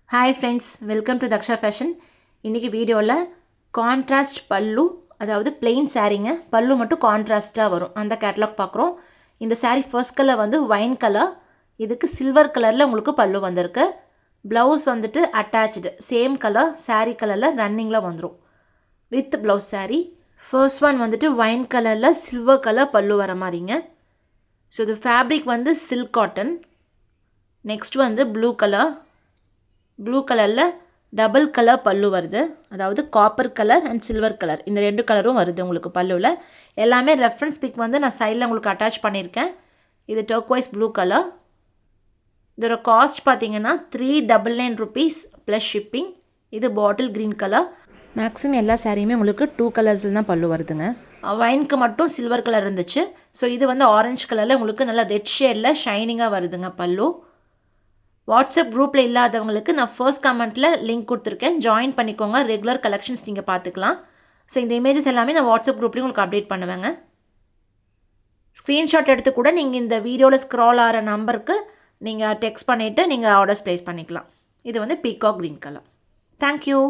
Hi friends, welcome to Daksha Fashion. இன்னைக்கு வீடியோவில் contrast பல்லு, அதாவது பிளெயின் சாரீங்க, பல்லு மட்டும் கான்ட்ராஸ்ட்டாக வரும் அந்த கேட்டலாக் பார்க்குறோம். இந்த சாரீ ஃபர்ஸ்ட் கலர் வந்து வைன் கலர், இதுக்கு சில்வர் கலரில் உங்களுக்கு பல்லு வந்திருக்கு. ப்ளவுஸ் வந்துட்டு அட்டாச்சு சேம் கலர் சாரீ கலரில் ரன்னிங்கில் வந்துடும் with blouse sari. First one வந்துட்டு வைன் கலரில் சில்வர் கலர் பல்லு வர மாதிரிங்க. ஸோ இது ஃபேப்ரிக் வந்து சில்க் காட்டன். நெக்ஸ்ட் வந்து ப்ளூ கலரில் டபுள் கலர் பல்லு வருது, அதாவது copper colour and silver colour, இந்த ரெண்டு கலரும் வருது உங்களுக்கு பல்லுவில். எல்லாமே ரெஃபரன்ஸ் பிக் வந்து நான் சைடில் உங்களுக்கு அட்டாச் பண்ணியிருக்கேன். இது டர்க்வைஸ் ப்ளூ கலர். இதோட காஸ்ட் பார்த்தீங்கன்னா 399 rupees ப்ளஸ் ஷிப்பிங். இது பாட்டில் க்ரீன் கலர். மேக்ஸிமம் எல்லா சாரியுமே உங்களுக்கு 2 கலர்ஸில் தான் பல்லு வருதுங்க. வைனுக்கு மட்டும் சில்வர் கலர் இருந்துச்சு. ஸோ இது வந்து ஆரஞ்சு கலரில் உங்களுக்கு நல்லா ரெட் ஷேடில் ஷைனிங்காக வருதுங்க பல்லு. வாட்ஸ்அப் குரூப்பில் இல்லாதவங்களுக்கு நான் ஃபர்ஸ்ட் கமெண்ட்டில் லிங்க் கொடுத்துருக்கேன், ஜாயின் பண்ணிக்கோங்க. ரெகுலர் கலெக்ஷன்ஸ் நீங்கள் பார்த்துக்கலாம். ஸோ இந்த இமேஜஸ் எல்லாமே நான் வாட்ஸ்அப் குரூப்லேயும் உங்களுக்கு அப்டேட் பண்ணுவேங்க. ஸ்க்ரீன்ஷாட் எடுத்து கூட நீங்கள் இந்த வீடியோவில் ஸ்க்ரால் ஆகிற நம்பருக்கு நீங்கள் டெக்ஸ்ட் பண்ணிவிட்டு நீங்கள் ஆர்டர்ஸ் ப்ளேஸ் பண்ணிக்கலாம். இது வந்து பீகாக் க்ரீன் கலர். தேங்க்யூ.